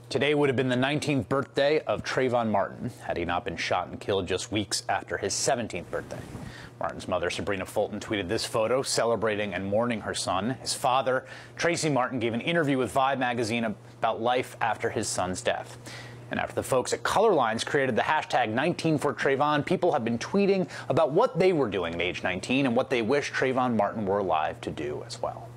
Today would have been the 19th birthday of Trayvon Martin, had he not been shot and killed just weeks after his 17th birthday. Martin's mother, Sabrina Fulton, tweeted this photo celebrating and mourning her son. His father, Tracy Martin, gave an interview with Vibe magazine about life after his son's death. And after the folks at Color Lines created the hashtag 19forTrayvon, people have been tweeting about what they were doing at age 19 and what they wish Trayvon Martin were alive to do as well.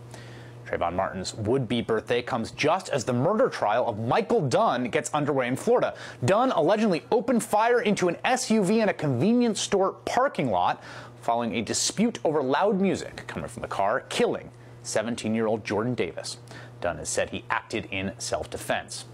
Trayvon Martin's would-be birthday comes just as the murder trial of Michael Dunn gets underway in Florida. Dunn allegedly opened fire into an SUV in a convenience store parking lot following a dispute over loud music coming from the car, killing 17-year-old Jordan Davis. Dunn has said he acted in self-defense.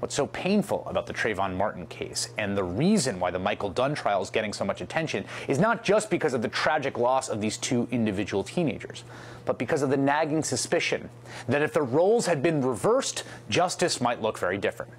What's so painful about the Trayvon Martin case and the reason why the Michael Dunn trial is getting so much attention is not just because of the tragic loss of these two individual teenagers, but because of the nagging suspicion that if the roles had been reversed, justice might look very different.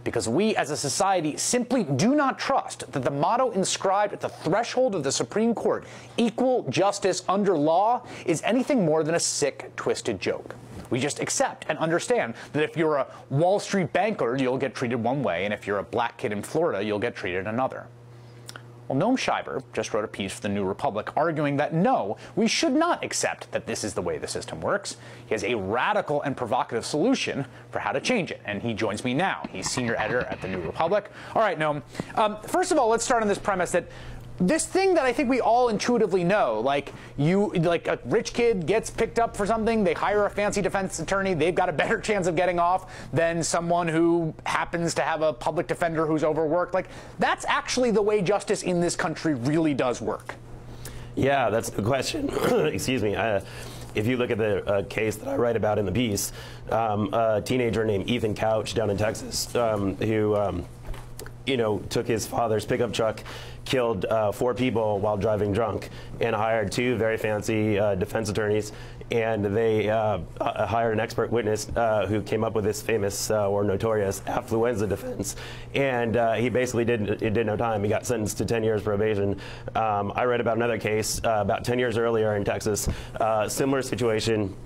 Because we as a society simply do not trust that the motto inscribed at the threshold of the Supreme Court, equal justice under law, is anything more than a sick, twisted joke. We just accept and understand that if you're a Wall Street banker, you'll get treated one way, and if you're a black kid in Florida, you'll get treated another. Well, Noam Scheiber just wrote a piece for the New Republic arguing that no, we should not accept that this is the way the system works. He has a radical and provocative solution for how to change it, and he joins me now. He's senior editor at the New Republic. All right, Noam. First of all, let's start on this premise that this thing that I think we all intuitively know, like a rich kid gets picked up for something, they hire a fancy defense attorney, they've got a better chance of getting off than someone who happens to have a public defender who's overworked. Like, that's actually the way justice in this country really does work. Yeah, that's the question. Excuse me. If you look at the case that I write about in the piece, a teenager named Ethan Couch down in Texas who took his father's pickup truck, killed 4 people while driving drunk, and hired 2 very fancy defense attorneys, and they hired an expert witness who came up with this famous or notorious affluenza defense, and he basically did no time. He got sentenced to 10 years probation. I read about another case about 10 years earlier in Texas, similar situation.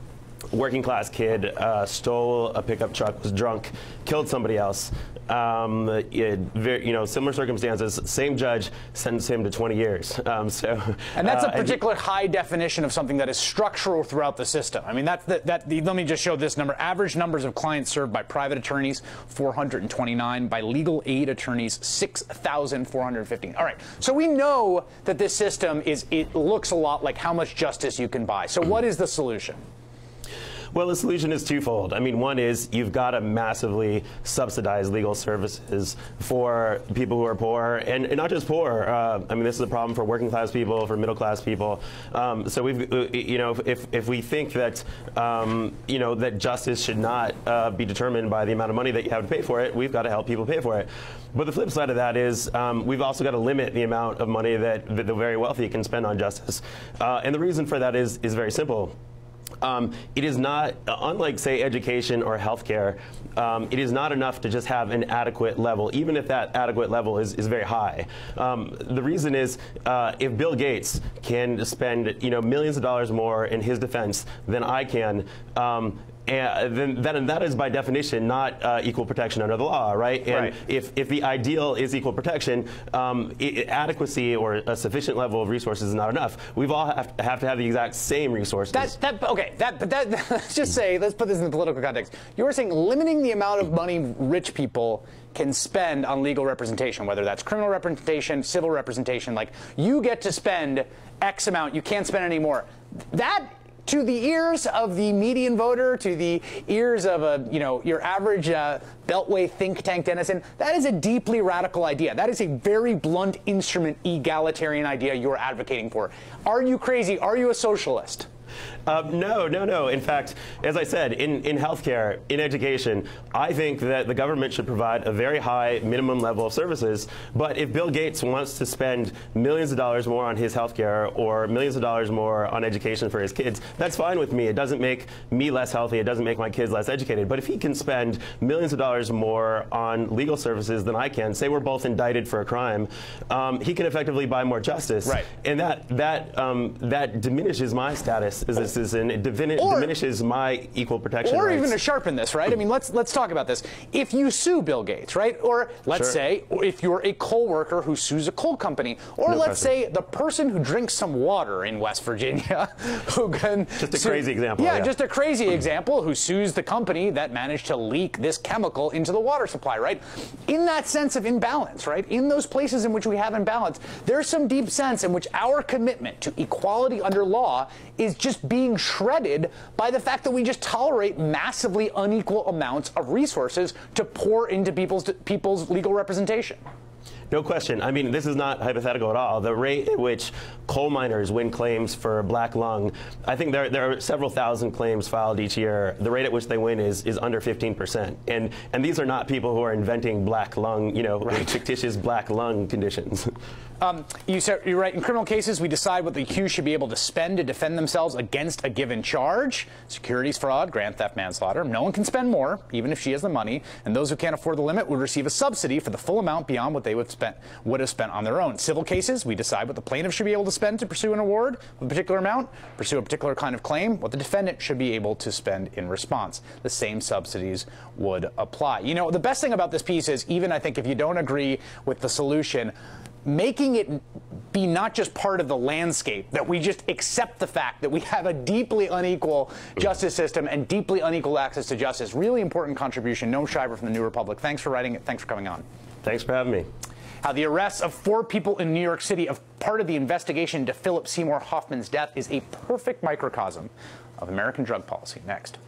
Working class kid stole a pickup truck, was drunk, killed somebody else. Similar circumstances, same judge sentenced him to 20 years. And that's a particular high definition of something that is structural throughout the system. I mean, let me just show this number. Average numbers of clients served by private attorneys, 429. By legal aid attorneys, 6,415. All right. So we know that this system it looks a lot like how much justice you can buy. So what is the solution? Well, the solution is twofold. I mean, one is you've got to massively subsidize legal services for people who are poor, and not just poor. I mean, this is a problem for working class people, for middle class people. So we've, if we think that, that justice should not be determined by the amount of money that you have to pay for it, we've got to help people pay for it. But the flip side of that is we've also got to limit the amount of money that the very wealthy can spend on justice. And the reason for that is very simple. It is not, unlike, say, education or healthcare, it is not enough to just have an adequate level, even if that adequate level is very high. The reason is if Bill Gates can spend millions of dollars more in his defense than I can, and then that is by definition not equal protection under the law, right? And if the ideal is equal protection, adequacy or a sufficient level of resources is not enough. We've all have to have the exact same resources. Let's just say, let's put this in the political context. You're saying limiting the amount of money rich people can spend on legal representation, whether that's criminal representation, civil representation, like you get to spend X amount, you can't spend any more. That, to the ears of the median voter, to the ears of your average Beltway think tank denizen, that is a deeply radical idea. That is a very blunt instrument egalitarian idea you're advocating for. Are you crazy? Are you a socialist? No. In fact, as I said, in healthcare, in education, I think that the government should provide a very high minimum level of services. But if Bill Gates wants to spend millions of dollars more on his healthcare or millions of dollars more on education for his kids, that's fine with me. It doesn't make me less healthy. It doesn't make my kids less educated. But if he can spend millions of dollars more on legal services than I can, say we're both indicted for a crime, he can effectively buy more justice. Right. And that diminishes my status this. It diminishes my equal protection or rights. even to sharpen this, right? I mean, let's talk about this. If you sue Bill Gates, right? Or let's say if you're a coal worker who sues a coal company, or let's say the person who drinks some water in West Virginia, who can just a crazy example. Yeah, just a crazy example, who sues the company that managed to leak this chemical into the water supply, right? In that sense of imbalance, right? In those places in which we have imbalance, there's some deep sense in which our commitment to equality under law is just being shredded by the fact that we just tolerate massively unequal amounts of resources to pour into people's legal representation. No question. I mean, this is not hypothetical at all. The rate at which coal miners win claims for black lung, I think there are several thousand claims filed each year. The rate at which they win is under 15%. And these are not people who are inventing black lung, fictitious black lung conditions. You're right. In criminal cases, we decide what the accused should be able to spend to defend themselves against a given charge. Securities fraud, grand theft, manslaughter. No one can spend more, even if she has the money. And those who can't afford the limit would receive a subsidy for the full amount beyond what they would have spent on their own. Civil cases, we decide what the plaintiff should be able to spend to pursue an award of a particular amount, pursue a particular kind of claim, what the defendant should be able to spend in response. The same subsidies would apply. You know, the best thing about this piece is, even I think if you don't agree with the solution, making it be not just part of the landscape, that we just accept the fact that we have a deeply unequal justice system and deeply unequal access to justice. Really important contribution. Noam Schreiber from the New Republic. Thanks for writing it. Thanks for coming on. Thanks for having me. How the arrests of 4 people in New York City of part of the investigation into Philip Seymour Hoffman's death is a perfect microcosm of American drug policy. Next.